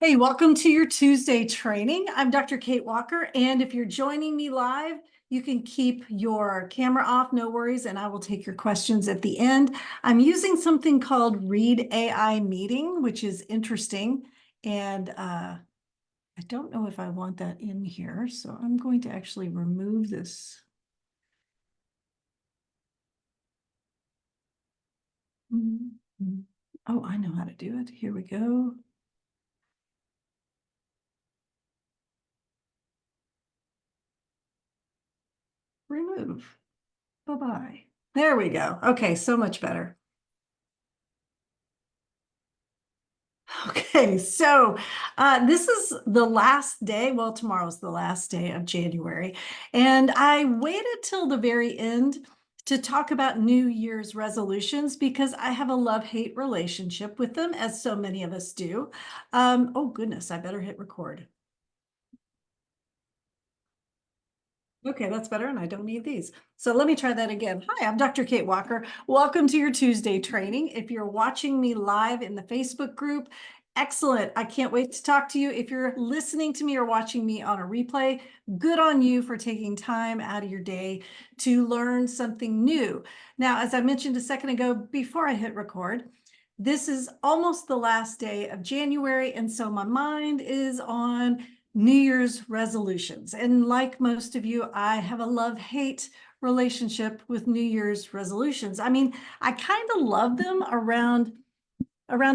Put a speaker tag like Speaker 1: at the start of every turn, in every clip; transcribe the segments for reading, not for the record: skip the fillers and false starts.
Speaker 1: Hey, welcome to your Tuesday training. I'm Dr. Kate Walker, and if you're joining me live, you can keep your camera off, no worries, and I will take your questions at the end. I'm using something called Read AI Meeting, which is interesting, and I don't know if I want that in here, so I'm going to actually remove this. Oh, I know how to do it. Here we go. Remove. Bye-bye. There we go. Okay, so much better. Okay, so this is the last day. Well, tomorrow's the last day of January. And I waited till the very end to talk about New Year's resolutions because I have a love-hate relationship with them, as so many of us do. Oh, goodness, I better hit record. Okay, that's better, and I don't need these. So let me try that again. Hi, I'm Dr. Kate Walker. Welcome to your Tuesday training. If you're watching me live in the Facebook group, excellent. I can't wait to talk to you. If you're listening to me or watching me on a replay, good on you for taking time out of your day to learn something new. Now, as I mentioned a second ago, before I hit record, this is almost the last day of January, and so my mind is on New Year's resolutions. And like most of you, I have a love-hate relationship with New Year's resolutions. I mean, I kind of love them around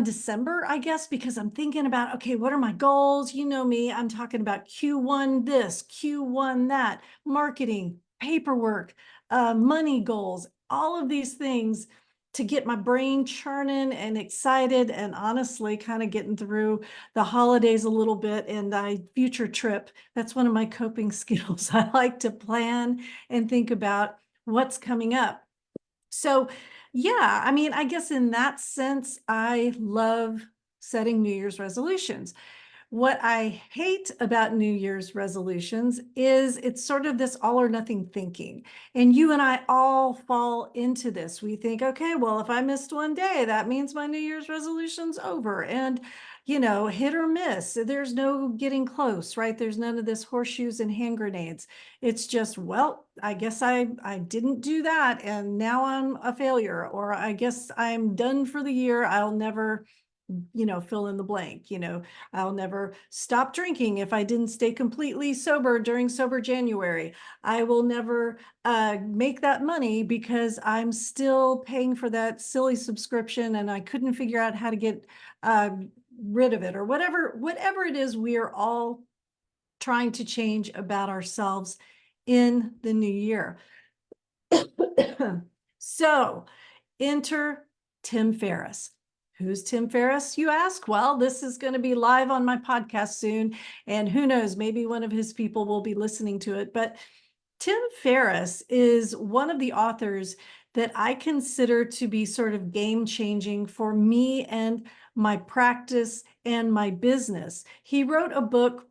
Speaker 1: December, I guess, because I'm thinking about, okay, what are my goals? You know me, I'm talking about Q1 this, Q1 that, marketing, paperwork, money goals, all of these things to get my brain churning and excited, and honestly kind of getting through the holidays a little bit and I future trip. That's one of my coping skills. I like to plan and think about what's coming up. So, yeah, I mean, I guess in that sense, I love setting New Year's resolutions. What I hate about New Year's resolutions is it's sort of this all or nothing thinking. And you and I all fall into this. We think, okay, well, if I missed one day, that means my New Year's resolution's over. And, you know, hit or miss. There's no getting close, right? There's none of this horseshoes and hand grenades. It's just, well, I guess I didn't do that and now I'm a failure, or I guess I'm done for the year. I'll never, you know, fill in the blank. You know, I'll never stop drinking if I didn't stay completely sober during sober January. I will never make that money because I'm still paying for that silly subscription and I couldn't figure out how to get rid of it, or whatever it is we are all trying to change about ourselves in the new year. So enter Tim Ferriss. Who's Tim Ferriss, you ask? Well, this is going to be live on my podcast soon, and who knows, maybe one of his people will be listening to it. But Tim Ferriss is one of the authors that I consider to be sort of game changing for me and my practice and my business. He wrote a book,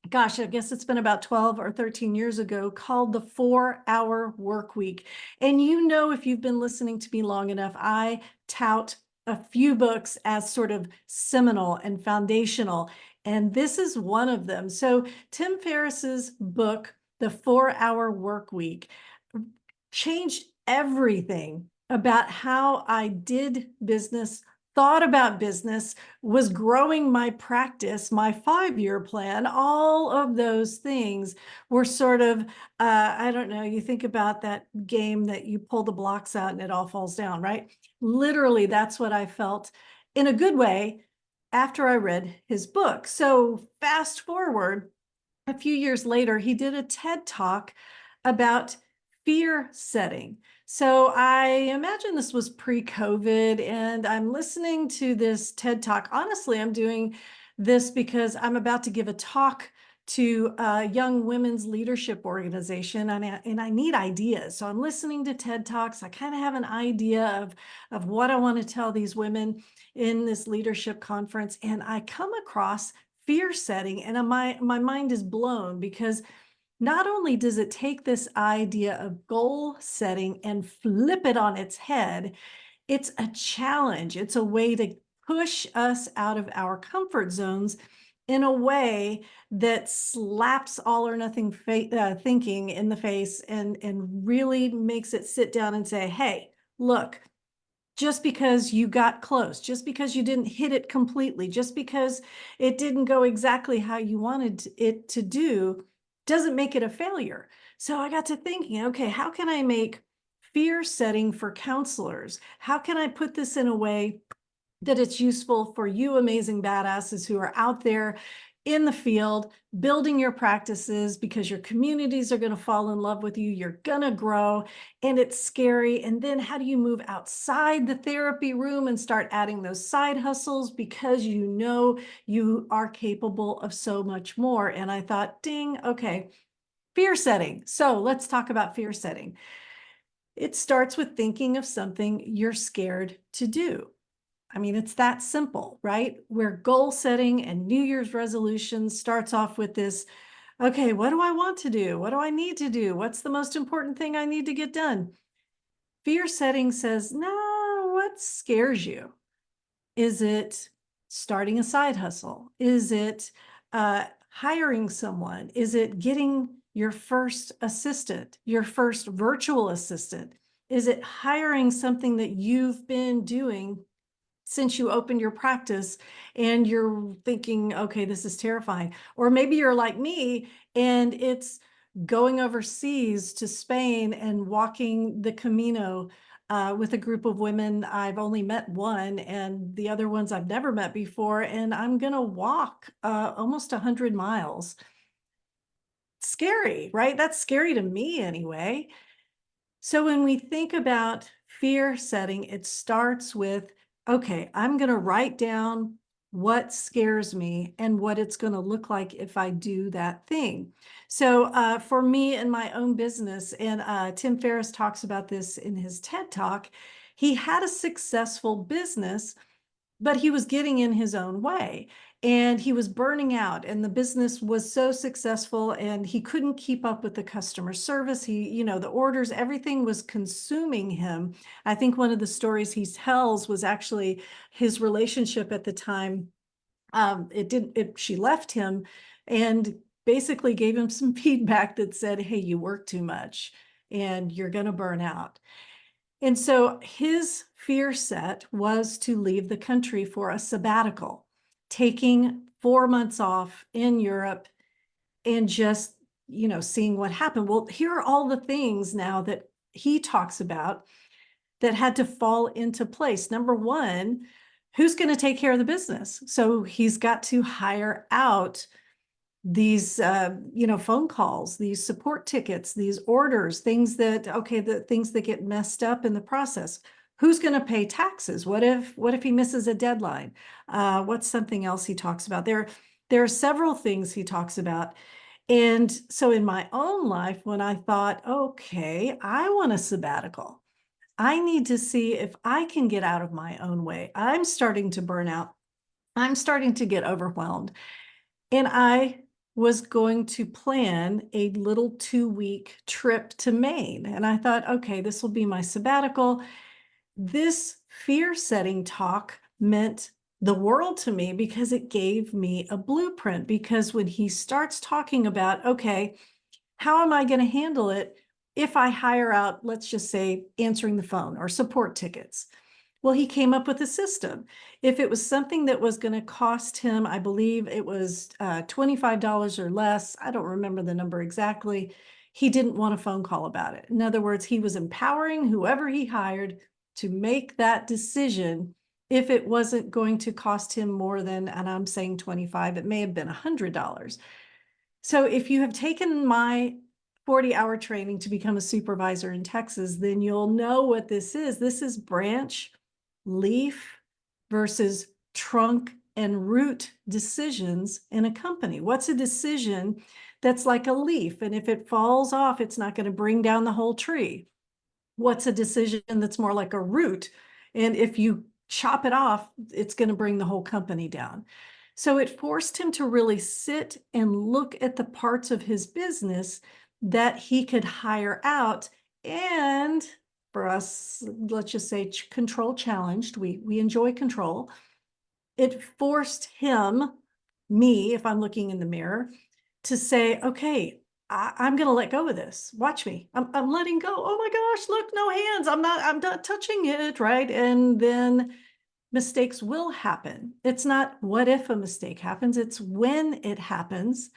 Speaker 1: gosh, I guess it's been about 12 or 13 years ago, called The 4-Hour Work Week. And you know, if you've been listening to me long enough, I tout a few books as sort of seminal and foundational, and this is one of them. So Tim Ferriss's book, The 4-Hour Work Week, changed everything about how I did business, thought about business, was growing my practice, my 5-year plan. All of those things were sort of, I don't know, you think about that game that you pull the blocks out and it all falls down, right? Literally, that's what I felt in a good way after I read his book. So fast forward a few years later, he did a TED Talk about fear setting. So I imagine this was pre-COVID, and I'm listening to this TED Talk. Honestly, I'm doing this because I'm about to give a talk to a young women's leadership organization, and I need ideas. So I'm listening to TED Talks. I kind of have an idea of what I want to tell these women in this leadership conference, and I come across fear setting, and my mind is blown because not only does it take this idea of goal setting and flip it on its head, it's a challenge. It's a way to push us out of our comfort zones in a way that slaps all or nothing thinking in the face and really makes it sit down and say, hey, look, just because you got close, just because you didn't hit it completely, just because it didn't go exactly how you wanted it to do, doesn't make it a failure. So I got to thinking, okay, how can I make fear setting for counselors? How can I put this in a way that it's useful for you amazing badasses who are out there in the field, building your practices because your communities are going to fall in love with you. You're going to grow and it's scary. And then how do you move outside the therapy room and start adding those side hustles because you know you are capable of so much more? And I thought, ding, okay, fear setting. So let's talk about fear setting. It starts with thinking of something you're scared to do. I mean, it's that simple, right? Where goal setting and New Year's resolutions starts off with this, okay, what do I want to do? What do I need to do? What's the most important thing I need to get done? Fear setting says, no, what scares you? Is it starting a side hustle? Is it hiring someone? Is it getting your first assistant, your first virtual assistant? Is it hiring something that you've been doing since you opened your practice and you're thinking, okay, this is terrifying? Or maybe you're like me and it's going overseas to Spain and walking the Camino with a group of women. I've only met one and the other ones I've never met before. And I'm going to walk almost 100 miles. Scary, right? That's scary to me anyway. So when we think about fear setting, it starts with, okay, I'm going to write down what scares me and what it's going to look like if I do that thing. So for me in my own business, and Tim Ferriss talks about this in his TED Talk, he had a successful business, but he was getting in his own way and he was burning out, and the business was so successful and he couldn't keep up with the customer service. The orders, everything was consuming him. I think one of the stories he tells was actually his relationship at the time. She left him and basically gave him some feedback that said, hey, you work too much and you're going to burn out. And so his fear set was to leave the country for a sabbatical, taking 4 months off in Europe and just, seeing what happened. Well, here are all the things now that he talks about that had to fall into place. Number one, who's going to take care of the business? So he's got to hire out these phone calls, these support tickets, these orders, things that, okay, the things that get messed up in the process. Who's going to pay taxes? What if he misses a deadline? What's something else he talks about? There are several things he talks about. And so in my own life, when I thought, okay, I want a sabbatical, I need to see if I can get out of my own way. I'm starting to burn out. I'm starting to get overwhelmed. And I was going to plan a little 2-week trip to Maine. And I thought, okay, this will be my sabbatical. This fear setting talk meant the world to me because it gave me a blueprint. Because when he starts talking about, okay, how am I going to handle it if I hire out, let's just say, answering the phone or support tickets? Well, he came up with a system. If it was something that was going to cost him, I believe it was $25 or less, I don't remember the number exactly, he didn't want a phone call about it. In other words, he was empowering whoever he hired to make that decision if it wasn't going to cost him more than, and I'm saying 25, it may have been $100. So if you have taken my 40-hour training to become a supervisor in Texas, then you'll know what this is. This is branch, leaf versus trunk and root decisions in a company. What's a decision that's like a leaf? And if it falls off, it's not going to bring down the whole tree. What's a decision that's more like a root? And if you chop it off, it's going to bring the whole company down. So it forced him to really sit and look at the parts of his business that he could hire out. And for us, let's just say control challenged, we enjoy control. It forced him me, if I'm looking in the mirror, to say, okay, I'm going to let go of this. Watch me. I'm letting go. Oh my gosh, look, no hands. I'm not touching it, right? And then mistakes will happen. It's not what if a mistake happens, it's when it happens.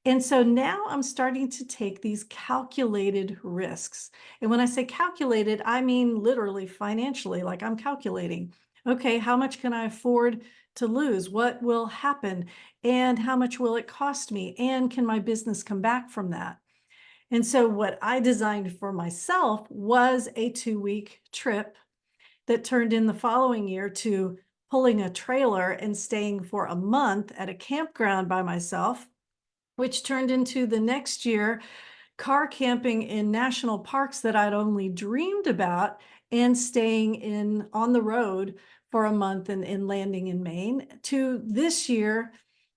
Speaker 1: And so now I'm starting to take these calculated risks. And when I say calculated, I mean literally financially, like I'm calculating, okay, how much can I afford to lose? What will happen? And how much will it cost me? And can my business come back from that? And so what I designed for myself was a 2-week trip that turned in the following year to pulling a trailer and staying for a month at a campground by myself, which turned into the next year car camping in national parks that I'd only dreamed about and staying in on the road for a month and landing in Maine, to this year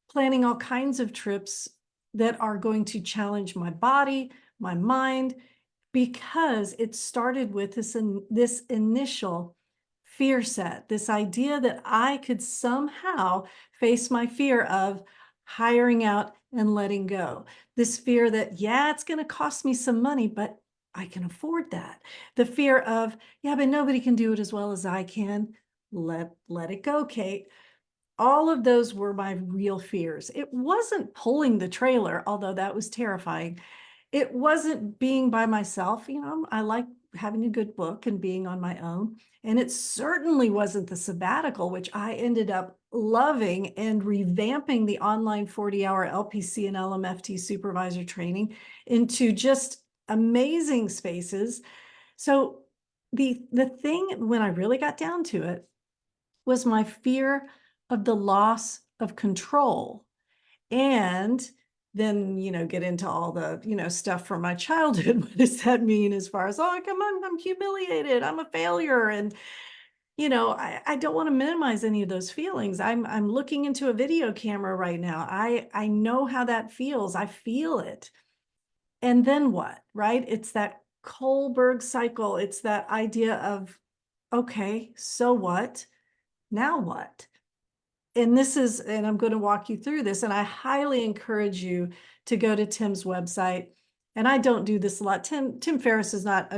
Speaker 1: planning all kinds of trips that are going to challenge my body, my mind, because it started with this initial fear set, this idea that I could somehow face my fear of hiring out and letting go. This fear that, yeah, it's going to cost me some money, but I can afford that. The fear of, yeah, but nobody can do it as well as I can. Let it go, Kate. All of those were my real fears. It wasn't pulling the trailer, although that was terrifying. It wasn't being by myself. I like having a good book and being on my own. And it certainly wasn't the sabbatical, which I ended up loving and revamping the online 40-hour LPC and LMFT Supervisor Training into just amazing spaces. So the thing, when I really got down to it, was my fear of the loss of control. And then, get into all the, stuff from my childhood. What does that mean as far as, oh, come on, I'm humiliated, I'm a failure. And, I don't want to minimize any of those feelings. I'm looking into a video camera right now. I know how that feels. I feel it. And then what, right? It's that Kohlberg cycle. It's that idea of, okay, so what? Now what? And I'm going to walk you through this, and I highly encourage you to go to Tim's website. And I don't do this a lot. Tim Ferriss is not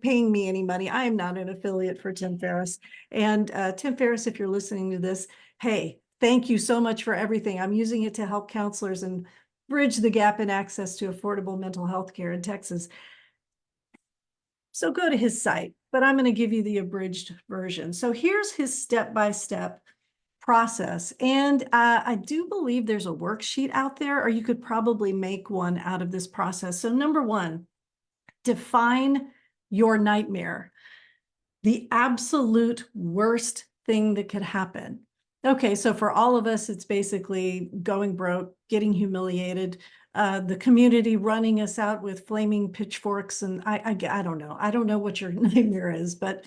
Speaker 1: paying me any money. I am not an affiliate for Tim Ferriss. And Tim Ferriss, if you're listening to this, hey, thank you so much for everything. I'm using it to help counselors and bridge the gap in access to affordable mental health care in Texas. So go to his site, but I'm going to give you the abridged version. So here's his step-by-step process. And I do believe there's a worksheet out there, or you could probably make one out of this process. So number one, define your nightmare, the absolute worst thing that could happen. Okay, so for all of us, it's basically going broke, getting humiliated, the community running us out with flaming pitchforks. And I don't know. I don't know what your nightmare is, but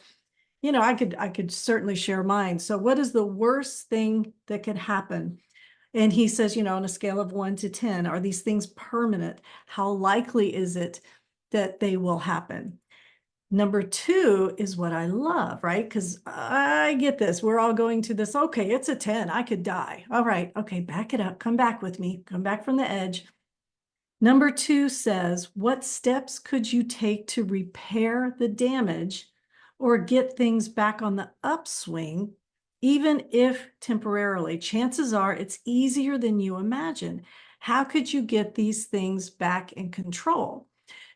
Speaker 1: I could certainly share mine. So what is the worst thing that could happen? And he says, on a scale of 1 to 10, are these things permanent? How likely is it that they will happen? Number 2 is what I love, right? Because I get this. We're all going to this. Okay, it's a 10. I could die. All right. Okay, back it up. Come back with me. Come back from the edge. Number 2 says, what steps could you take to repair the damage or get things back on the upswing, even if temporarily? Chances are it's easier than you imagine. How could you get these things back in control?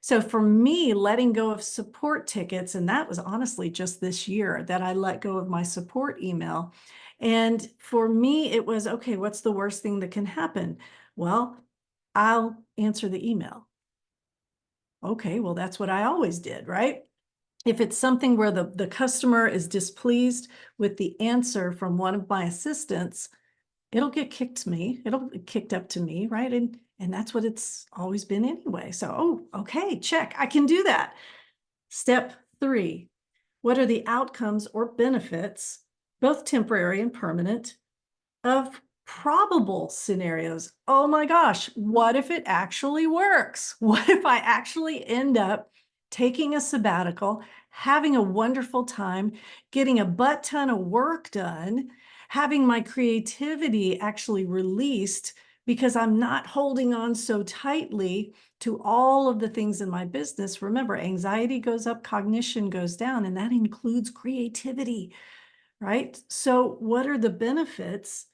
Speaker 1: So for me, letting go of support tickets, and that was honestly just this year that I let go of my support email. And for me, it was, okay, what's the worst thing that can happen? Well, I'll answer the email. Okay, well, that's what I always did, right? If it's something where the customer is displeased with the answer from one of my assistants, it'll get kicked to me. It'll get kicked up to me, right? And that's what it's always been anyway. So, oh, okay, check. I can do that. Step 3, what are the outcomes or benefits, both temporary and permanent, of probable scenarios? Oh my gosh, what if it actually works? What if I actually end up taking a sabbatical, having a wonderful time, getting a butt ton of work done, having my creativity actually released because I'm not holding on so tightly to all of the things in my business. Remember, anxiety goes up, cognition goes down, and that includes creativity, right? So what are the benefits?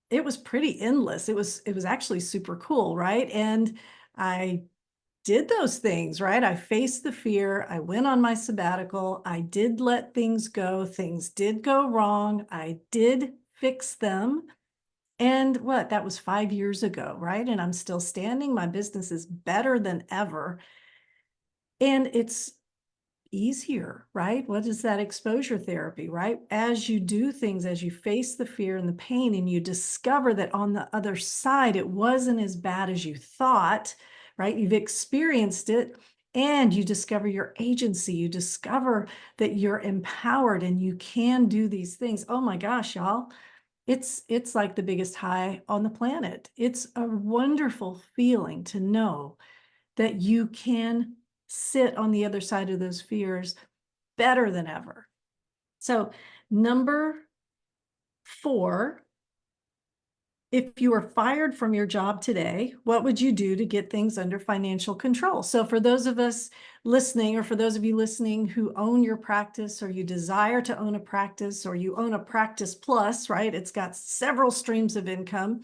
Speaker 1: It was pretty endless. It was actually super cool, right? And I did those things, right? I faced the fear. I went on my sabbatical. I did let things go. Things did go wrong. I did fix them. And what? That was 5 years ago, right? And I'm still standing. My business is better than ever. And it's easier, right? What is that exposure therapy, right? As you do things, as you face the fear and the pain, and you discover that on the other side, it wasn't as bad as you thought, right? You've experienced it and you discover your agency. You discover that you're empowered and you can do these things. Oh my gosh, y'all. It's like the biggest high on the planet. It's a wonderful feeling to know that you can sit on the other side of those fears better than ever. So number 4, if you were fired from your job today, what would you do to get things under financial control? So for those of us listening, or for those of you listening who own your practice, or you desire to own a practice, or you own a practice plus, right? It's got several streams of income.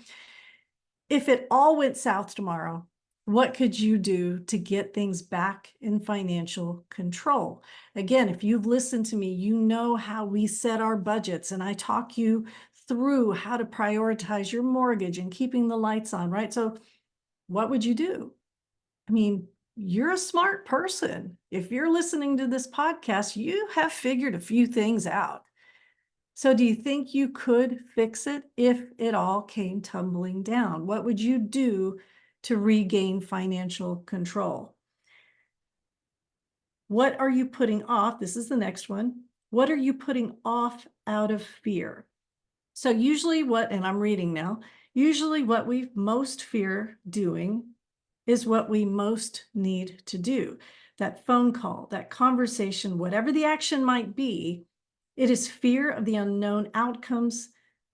Speaker 1: If it all went south tomorrow, what could you do to get things back in financial control? Again, if you've listened to me, you know how we set our budgets, and I talk you through how to prioritize your mortgage and keeping the lights on, right? So what would you do? I mean, you're a smart person. If you're listening to this podcast, you have figured a few things out. So do you think you could fix it if it all came tumbling down? What would you do to regain financial control? What are you putting off? This is the next one. What are you putting off out of fear? So usually and I'm reading now, usually what we most fear doing is what we most need to do. That phone call, that conversation, whatever the action might be, it is fear of the unknown outcomes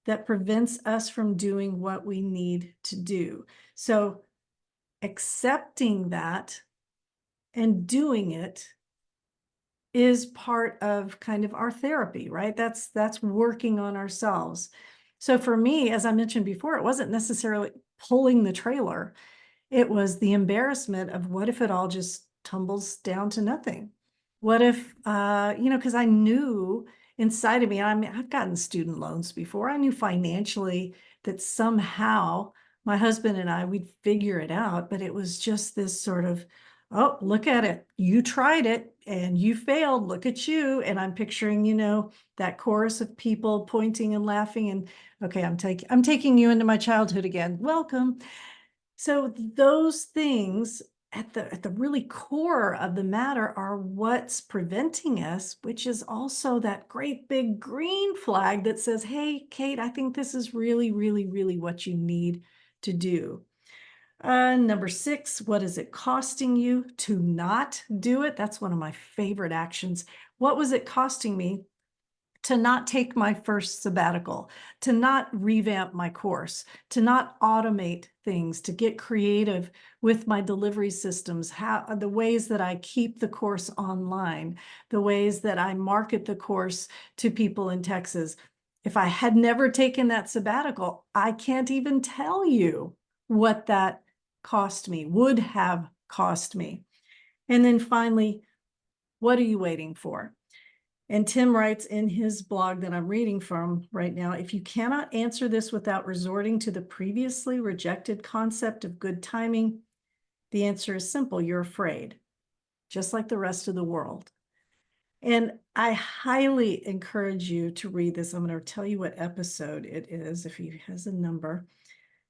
Speaker 1: that prevents us from doing what we need to do. So accepting that and doing it is part of kind of our therapy, right? That's working on ourselves. So for me, as I mentioned before, it wasn't necessarily pulling the trailer. It was the embarrassment of what if it all just tumbles down to nothing? What if, because I knew inside of me, I mean, I've gotten student loans before. I knew financially that somehow my husband and we'd figure it out, but it was just this sort of, oh, look at it. You tried it and you failed. Look at you. And I'm picturing, that chorus of people pointing and laughing. And okay, I'm taking you into my childhood again. Welcome. So those things at the really core of the matter are what's preventing us, which is also that great big green flag that says, hey, Kate, I think this is really, really, really what you need to do. Number 6, what is it costing you to not do it? That's one of my favorite actions. What was it costing me to not take my first sabbatical, to not revamp my course, to not automate things, to get creative with my delivery systems, the ways that I keep the course online, the ways that I market the course to people in Texas? If I had never taken that sabbatical, I can't even tell you what that would have cost me. And then finally, what are you waiting for? And Tim writes in his blog that I'm reading from right now, if you cannot answer this without resorting to the previously rejected concept of good timing, the answer is simple. You're afraid, just like the rest of the world. And I highly encourage you to read this. I'm going to tell you what episode it is, if he has a number.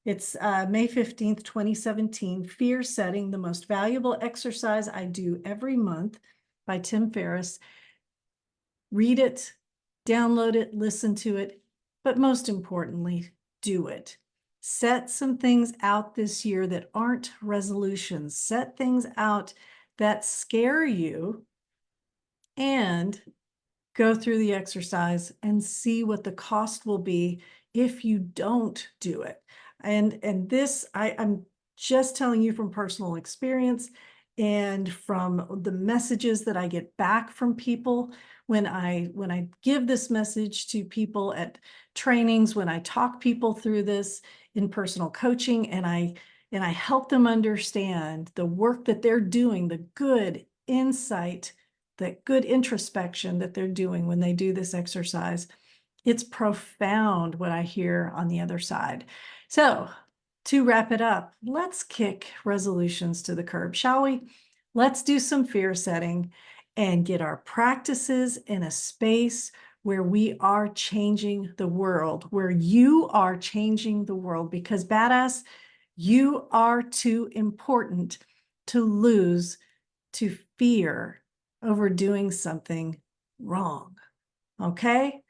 Speaker 1: It's May 15th, 2017, Fear Setting, the Most Valuable Exercise I Do Every Month by Tim Ferriss. Read it, download it, listen to it, but most importantly, do it. Set some things out this year that aren't resolutions. Set things out that scare you and go through the exercise and see what the cost will be if you don't do it. And this, I'm just telling you from personal experience and from the messages that I get back from people when I give this message to people at trainings, when I talk people through this in personal coaching, and I help them understand the work that they're doing, the good insight, that good introspection that they're doing when they do this exercise. It's profound what I hear on the other side. So to wrap it up, let's kick resolutions to the curb, shall we? Let's do some fear setting and get our practices in a space where we are changing the world, where you are changing the world, because badass, you are too important to lose to fear over doing something wrong. Okay?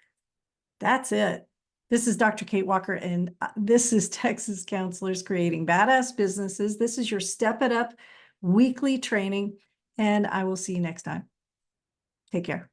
Speaker 1: That's it. This is Dr. Kate Walker, and this is Texas Counselors Creating Badass Businesses. This is your Step It Up weekly training, and I will see you next time. Take care.